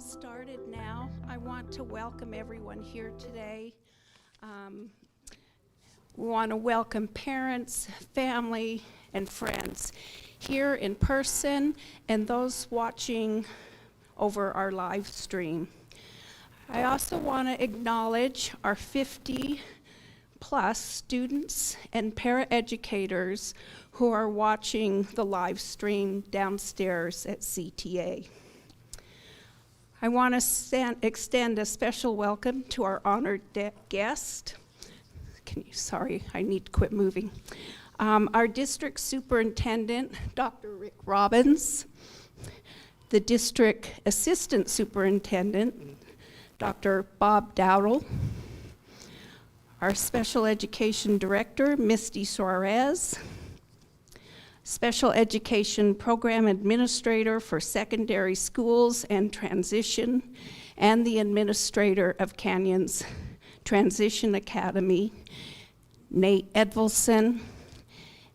Started now. I want to welcome everyone here today. We want to welcome parents, family, and friends here in person and those watching over our live stream. I also want to acknowledge our 50 plus students and paraeducators who are watching the live stream downstairs at CTA. I want to extend a special welcome to our honored guest. Sorry, I need to quit moving. Our district superintendent, Dr. Rick Robbins, the district assistant superintendent, Dr. Bob Dowdle, our special education director, Misty Suarez, Special Education Program Administrator for Secondary Schools and Transition, and the Administrator of Canyon's Transition Academy, Nate Edvelson,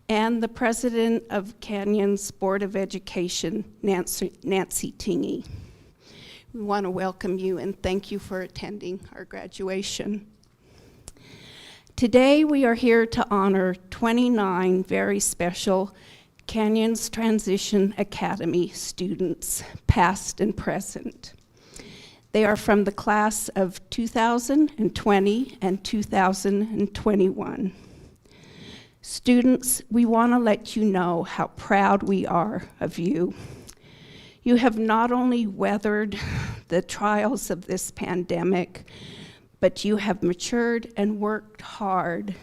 and the President of Canyon's Board of Education, Nancy Tingey. We want to welcome you and thank you for attending our graduation. Today we are here to honor 29 very special Canyon's Transition Academy students, past and present. They are from the class of 2020 and 2021. Students, we want to let you know how proud we are of you. You have not only weathered the trials of this pandemic, but you have matured and worked hard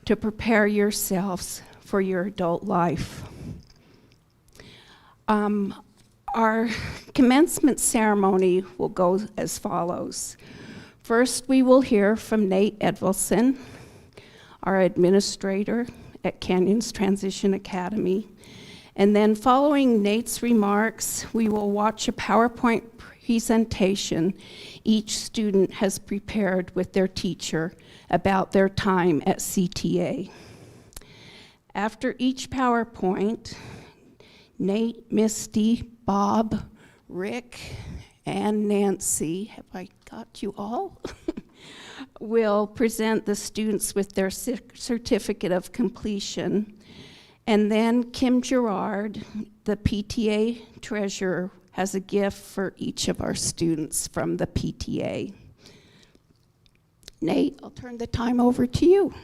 to prepare yourselves for your adult life. Our commencement ceremony will go as follows. First, we will hear from Nate Edvelson, our administrator at Canyon's Transition Academy. And then following Nate's remarks, we will watch a PowerPoint presentation each student has prepared with their teacher about their time at CTA. After each PowerPoint, Nate, Misty, Bob, Rick, and Nancy, have I got you all? Will present the students with their certificate of completion. And then Kim Gerard, the PTA treasurer, has a gift for each of our students from the PTA. Nate, I'll turn the time over to you.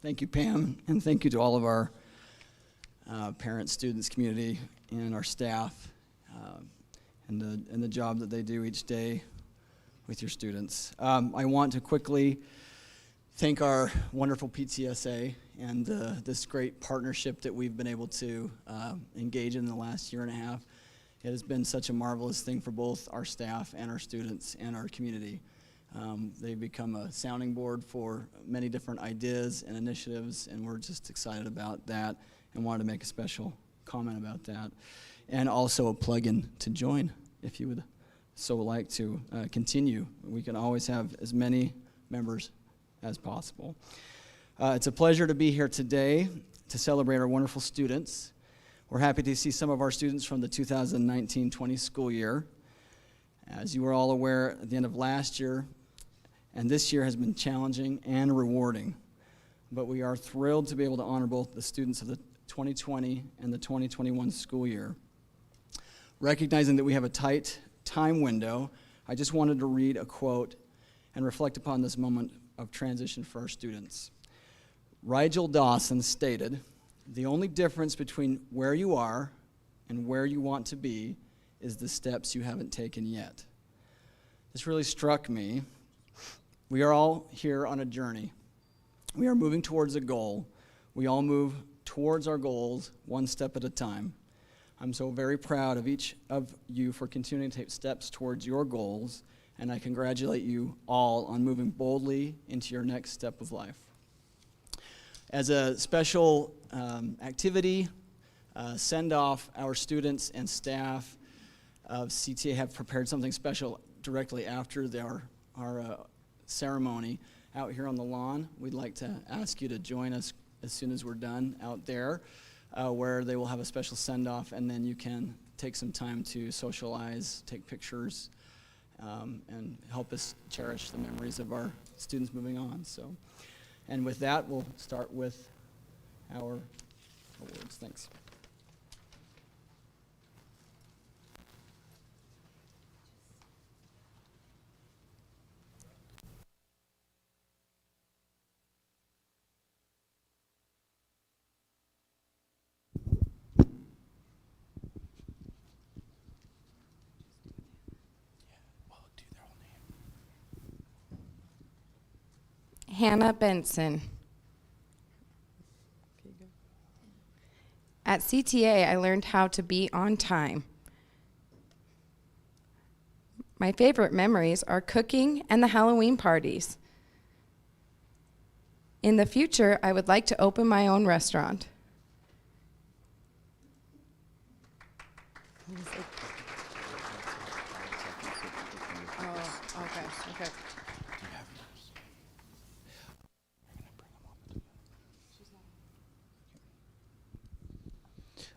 Thank you, Pam, and thank you to all of our parents, students, community, and our staff, and the job that they do each day with your students. I want to quickly thank our wonderful PTSA and this great partnership that we've been able to engage in the last year and a half. It has been such a marvelous thing for both our staff and our students and our community. They've become a sounding board for many different ideas and initiatives, and we're just excited about that and wanted to make a special comment about that. And also a plug-in to join if you would so like to continue. We can always have as many members as possible. It's a pleasure to be here today to celebrate our wonderful students. We're happy to see some of our students from the 2019-20 school year. As you are all aware, at the end of last year, and this year has been challenging and rewarding, but we are thrilled to be able to honor both the students of the 2020 and the 2021 school year. Recognizing that we have a tight time window, I just wanted to read a quote and reflect upon this moment of transition for our students. Rigel Dawson stated, "The only difference between where you are and where you want to be is the steps you haven't taken yet." This really struck me. We are all here on a journey. We are moving towards a goal. We all move towards our goals one step at a time. I'm so very proud of each of you for continuing to take steps towards your goals, and I congratulate you all on moving boldly into your next step of life. As a special activity, send off, our students and staff of CTA have prepared something special directly after our ceremony out here on the lawn. We'd like to ask you to join us as soon as we're done out there, where they will have a special send-off, and then you can take some time to socialize, take pictures, and help us cherish the memories of our students moving on. So, and with that, we'll start with our awards. Thanks. Hannah Benson. At CTA, I learned how to be on time. My favorite memories are cooking and the Halloween parties. In the future, I would like to open my own restaurant. Oh, okay.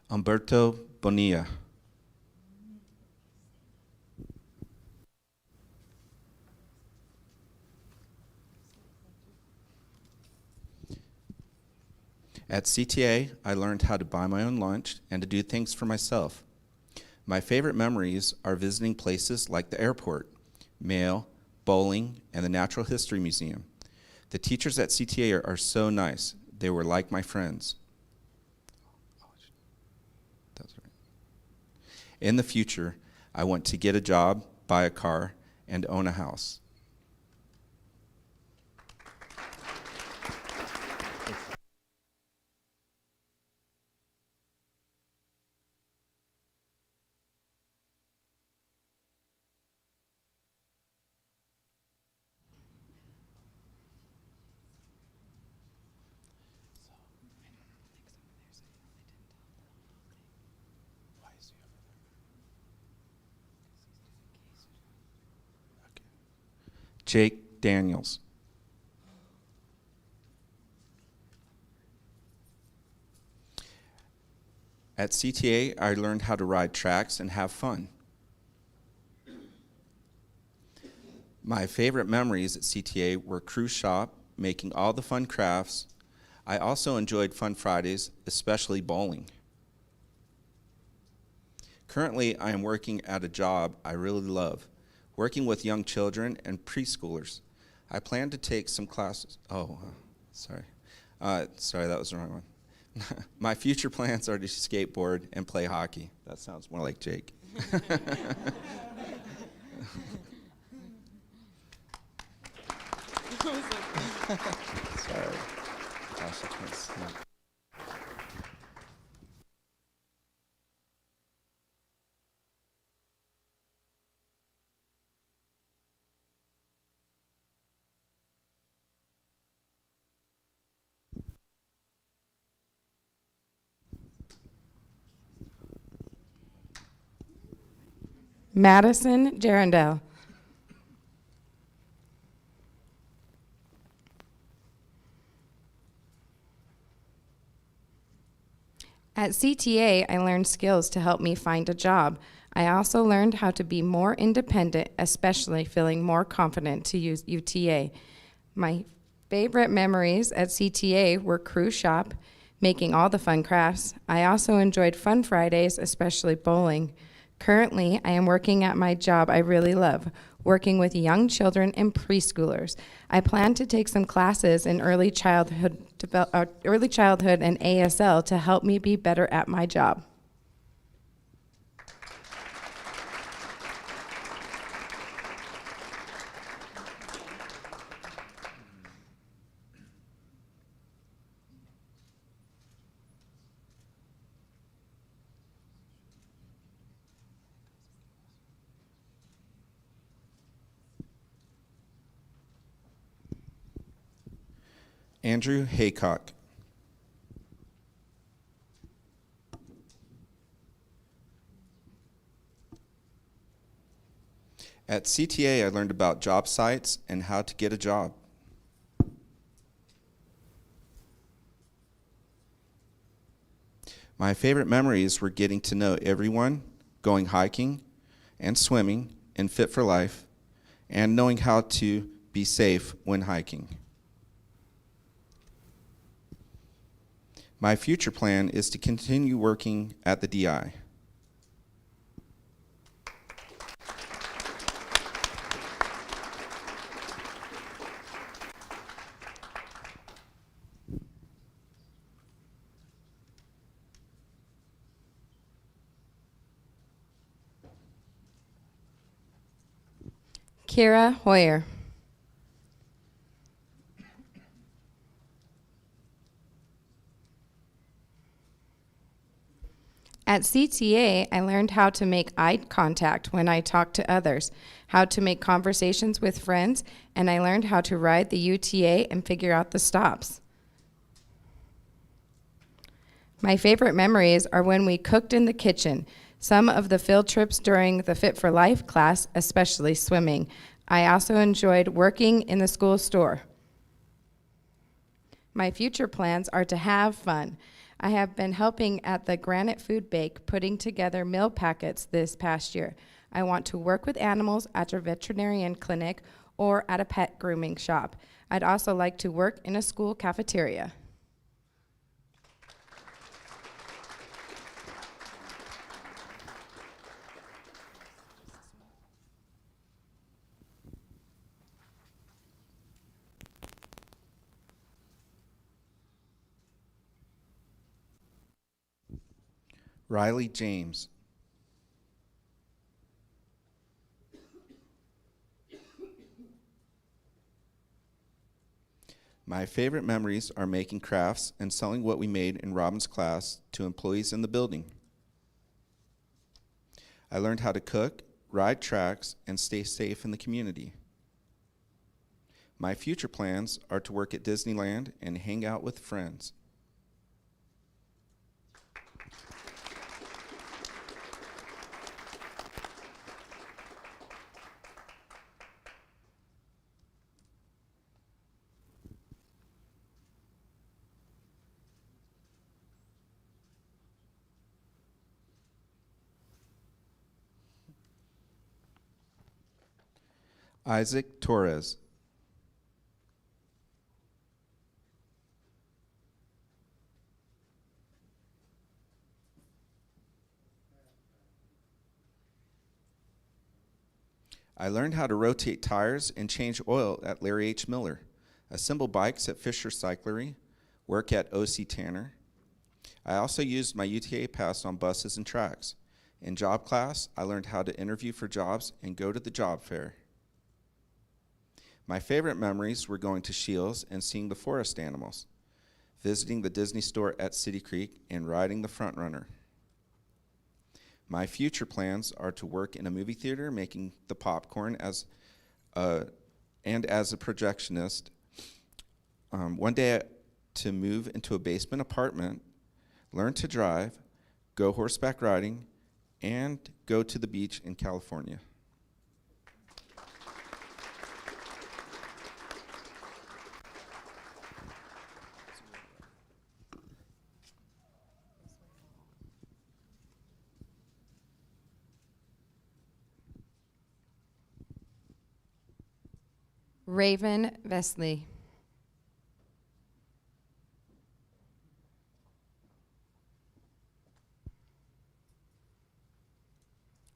Humberto Bonilla. At CTA, I learned how to buy my own lunch and to do things for myself. My favorite memories are visiting places like the airport, Mail, bowling, and the Natural History Museum. The teachers at CTA are so nice. They were like my friends. That's right. In the future, I want to get a job, buy a car, and own a house. Jake Daniels. At CTA, I learned how to ride tracks and have fun. My favorite memories at CTA were cruise shop, making all the fun crafts. I also enjoyed Fun Fridays, especially bowling. Currently, I am working at a job I really love, working with young children and preschoolers. I plan to take some classes. Sorry, that was the wrong one. My future plans are to skateboard and play hockey. That sounds more like Jake. Sorry. Gosh, I can't see. Madison Gerondale. At CTA, I learned skills to help me find a job. I also learned how to be more independent, especially feeling more confident to use UTA. My favorite memories at CTA were cruise shop, making all the fun crafts. I also enjoyed Fun Fridays, especially bowling. Currently, I am working at my job I really love, working with young children and preschoolers. I plan to take some classes in early childhood and ASL to help me be better at my job. Andrew HAYCOCK. At CTA, I learned about job sites and how to get a job. My favorite memories were getting to know everyone, going hiking and swimming in Fit for Life, and knowing how to be safe when hiking. My future plan is to continue working at the DI. Kira Hoyer. At CTA, I learned how to make eye contact when I talk to others, how to make conversations with friends, and I learned how to ride the UTA and figure out the stops. My favorite memories are when we cooked in the kitchen, some of the field trips during the Fit for Life class, especially swimming. I also enjoyed working in the school store. My future plans are to have fun. I have been helping at the Granite Food Bake, putting together meal packets this past year. I want to work with animals at a veterinarian clinic or at a pet grooming shop. I'd also like to work in a school cafeteria. Riley James. My favorite memories are making crafts and selling what we made in Robin's class to employees in the building. I learned how to cook, ride tracks, and stay safe in the community. My future plans are to work at Disneyland and hang out with friends. Isaac Torres. I learned how to rotate tires and change oil at Larry H. Miller, assemble bikes at Fisher Cyclery, work at O.C. Tanner. I also used my UTA pass on buses and tracks. In job class, I learned how to interview for jobs and go to the job fair. My favorite memories were going to Shields and seeing the forest animals, visiting the Disney store at City Creek, and riding the Front Runner. My future plans are to work in a movie theater, making the popcorn and as a projectionist. One day to move into a basement apartment, learn to drive, go horseback riding, and go to the beach in California. Raven Vesley.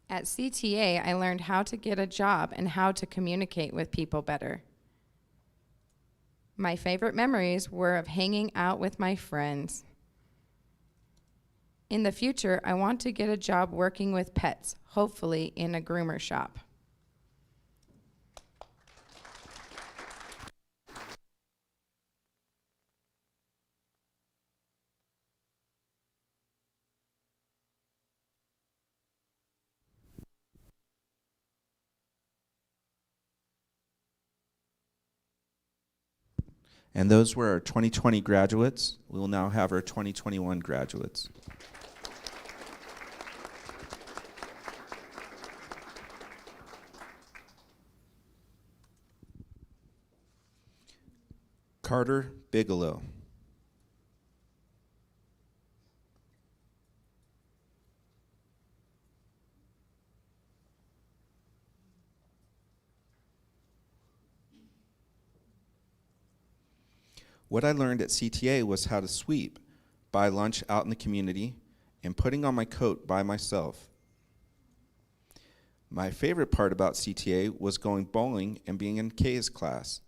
At CTA, I learned how to get a job and how to communicate with people better. My favorite memories were of hanging out with my friends. In the future, I want to get a job working with pets, hopefully in a groomer shop. And those were our 2020 graduates. We will now have our 2021 graduates. Carter Bigelow. What I learned at CTA was how to sweep, buy lunch out in the community, and putting on my coat by myself. My favorite part about CTA was going bowling and being in Kay's class.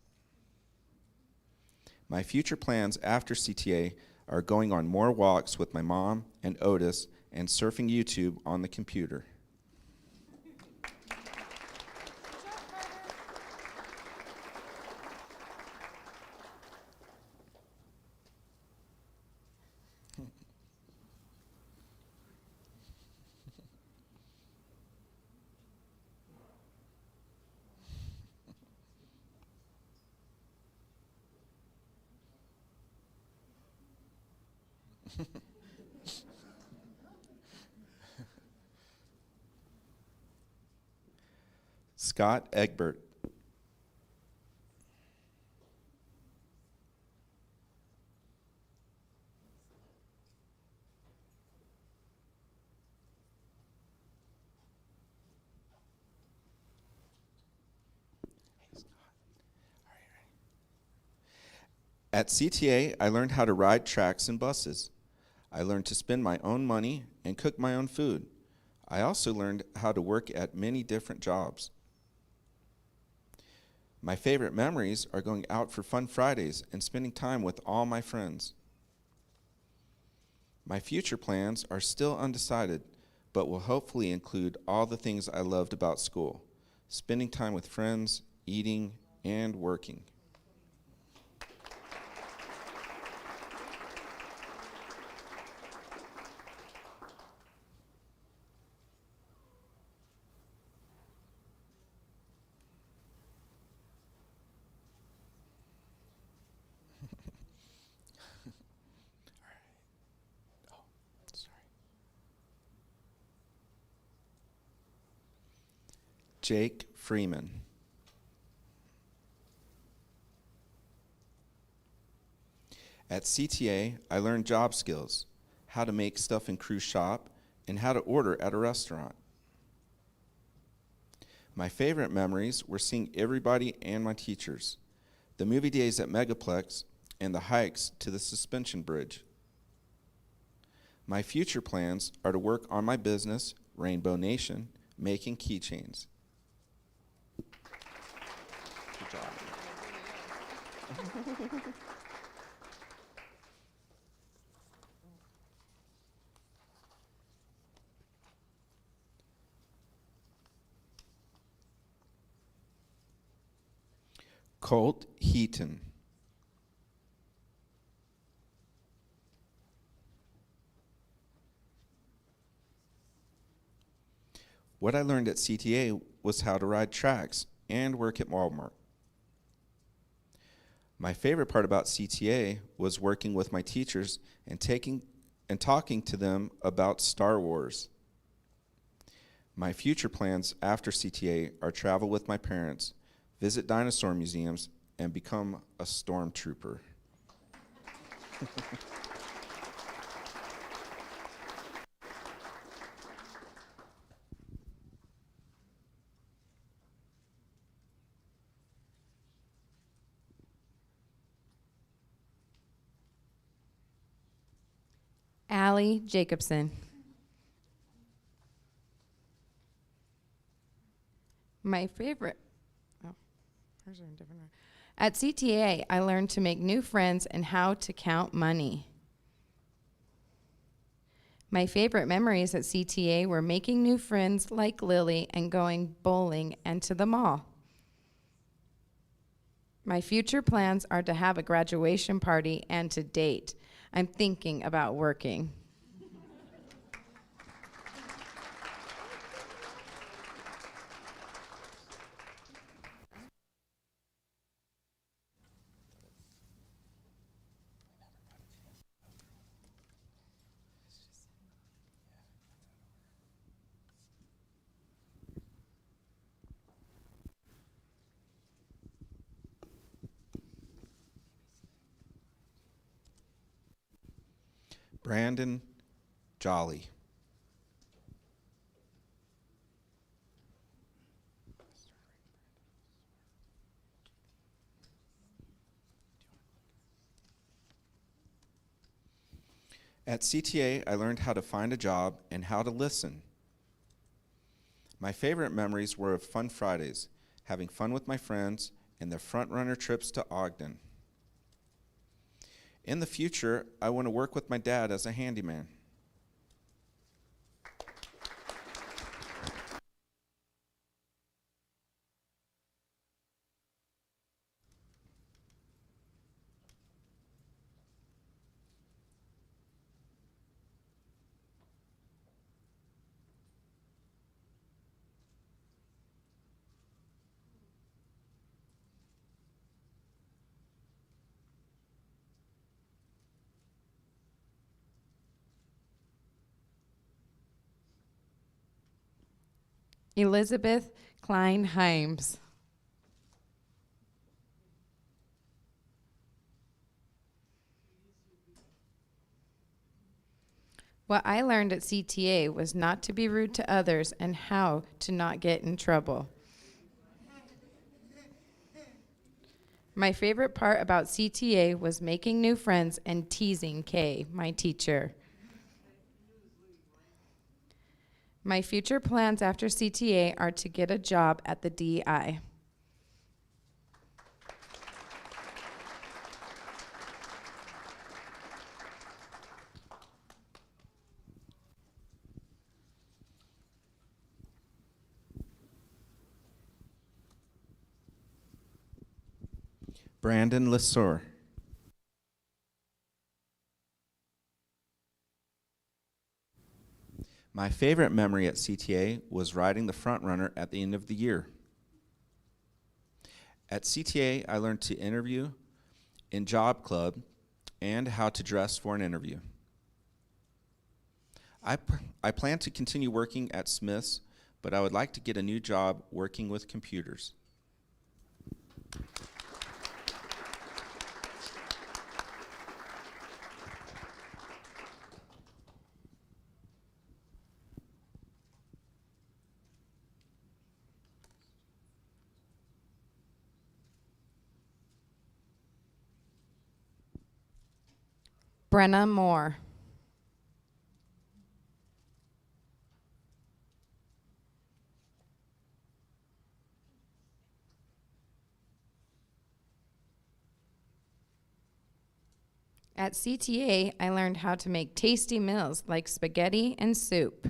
My future plans after CTA are going on more walks with my mom and Otis and surfing YouTube on the computer. Scott Egbert. At CTA, I learned how to ride tracks and buses. I learned to spend my own money and cook my own food. I also learned how to work at many different jobs. My favorite memories are going out for fun Fridays and spending time with all my friends. My future plans are still undecided, but will hopefully include all the things I loved about school: spending time with friends, eating, and working. Jake Freeman. At CTA, I learned job skills, how to make stuff in crew shop, and how to order at a restaurant. My favorite memories were seeing everybody and my teachers, the movie days at Megaplex, and the hikes to the suspension bridge. My future plans are to work on my business, Rainbow Nation, making keychains. Good job. COLT HEATON. What I learned at CTA was how to ride tracks and work at Walmart. My favorite part about CTA was working with my teachers and talking to them about Star Wars. My future plans after CTA are travel with my parents, visit dinosaur museums, and become a stormtrooper. Allie Jacobson. My favorite, hers are in different order. At CTA, I learned to make new friends and how to count money. My favorite memories at CTA were making new friends like Lily and going bowling and to the mall. My future plans are to have a graduation party and to date. I'm thinking about working. Brandon Jolly. At CTA, I learned how to find a job and how to listen. My favorite memories were of fun Fridays, having fun with my friends, and the front-runner trips to Ogden. In the future, I want to work with my dad as a handyman. Elizabeth Klein Himes. What I learned at CTA was not to be rude to others and how to not get in trouble. My favorite part about CTA was making new friends and teasing Kay, my teacher. My future plans after CTA are to get a job at the DI. Brandon Lesor. My favorite memory at CTA was riding the front runner at the end of the year. At CTA, I learned to interview in Job Club and how to dress for an interview. I plan to continue working at Smith's, but I would like to get a new job working with computers. Brenna Moore. At CTA, I learned how to make tasty meals like spaghetti and soup.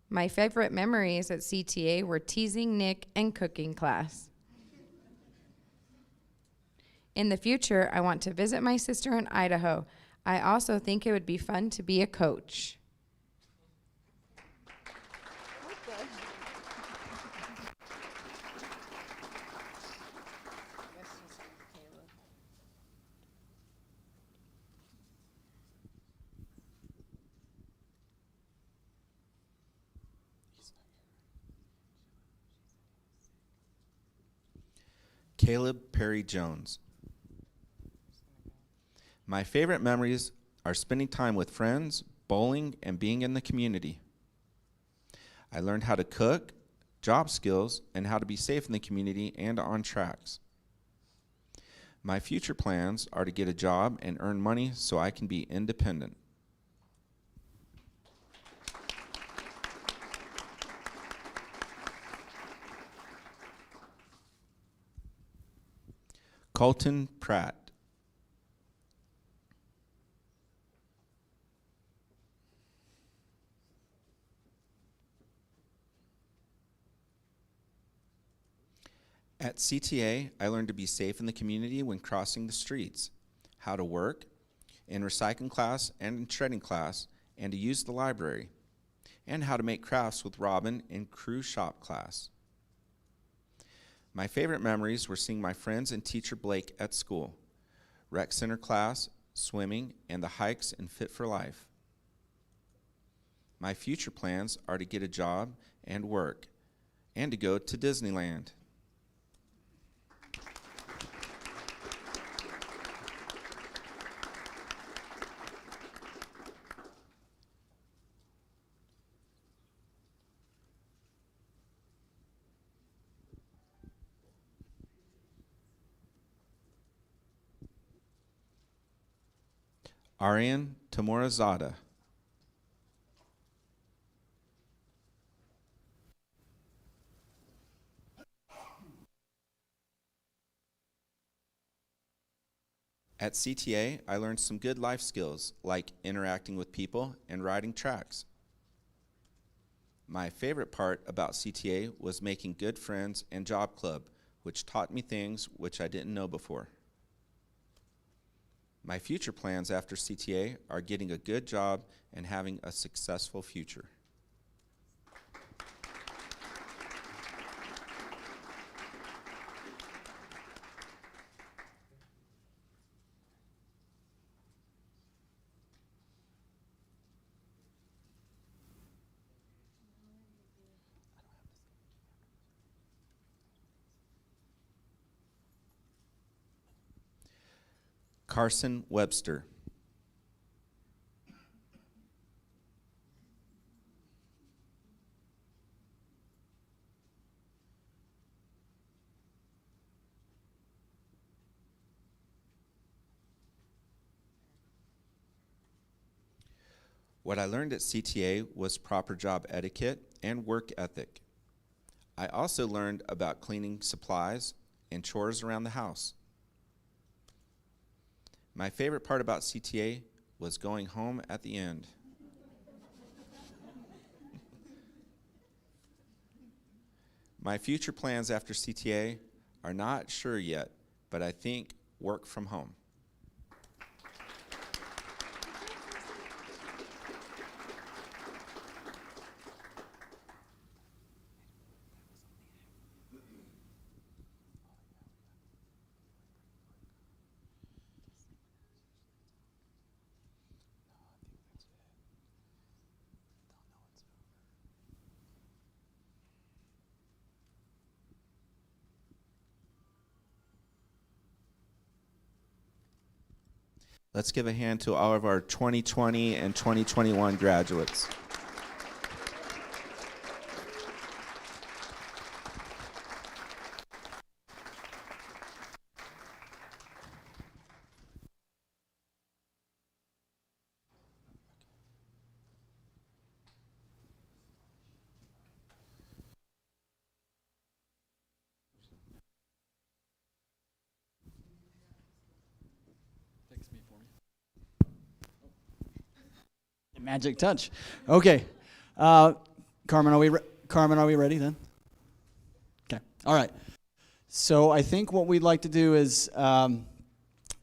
My favorite memories at CTA were teasing Nick and cooking class. In the future, I want to visit my sister in Idaho. I also think it would be fun to be a coach. Caleb Perry Jones. My favorite memories are spending time with friends, bowling, and being in the community. I learned how to cook, job skills, and how to be safe in the community and on tracks. My future plans are to get a job and earn money so I can be independent. Colton Pratt. At CTA, I learned to be safe in the community when crossing the streets, how to work in recycling class and in shredding class, and to use the library, and how to make crafts with Robin in crew shop class. My favorite memories were seeing my friends and teacher Blake at school, rec center class, swimming, and the hikes in Fit for Life. My future plans are to get a job and work, and to go to Disneyland. Aryan Tamorazada. At CTA, I learned some good life skills like interacting with people and riding tracks. My favorite part about CTA was making good friends and job club, which taught me things which I didn't know before. My future plans after CTA are getting a good job and having a successful future. Carson Webster. What I learned at CTA was proper job etiquette and work ethic. I also learned about cleaning supplies and chores around the house. My favorite part about CTA was going home at the end. My future plans after CTA are not sure yet, but I think work from home. Let's give a hand to all of our 2020 and 2021 graduates. Magic touch. Okay. Carmen, are we ready then? Okay. All right. So I think what we'd like to do is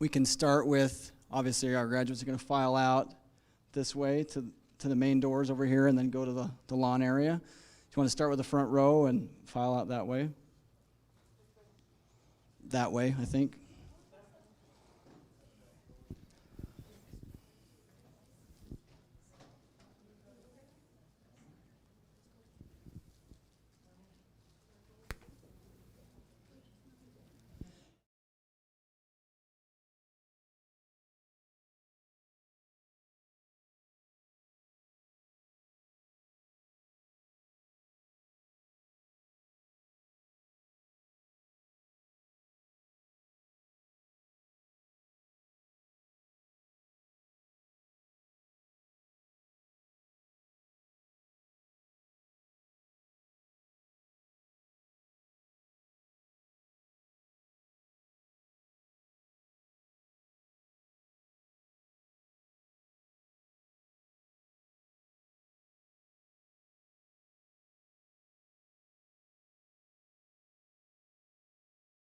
we can start with, obviously our graduates are going to file out this way to the main doors over here and then go to the lawn area. Do you want to start with the front row and file out that way? That way, I think.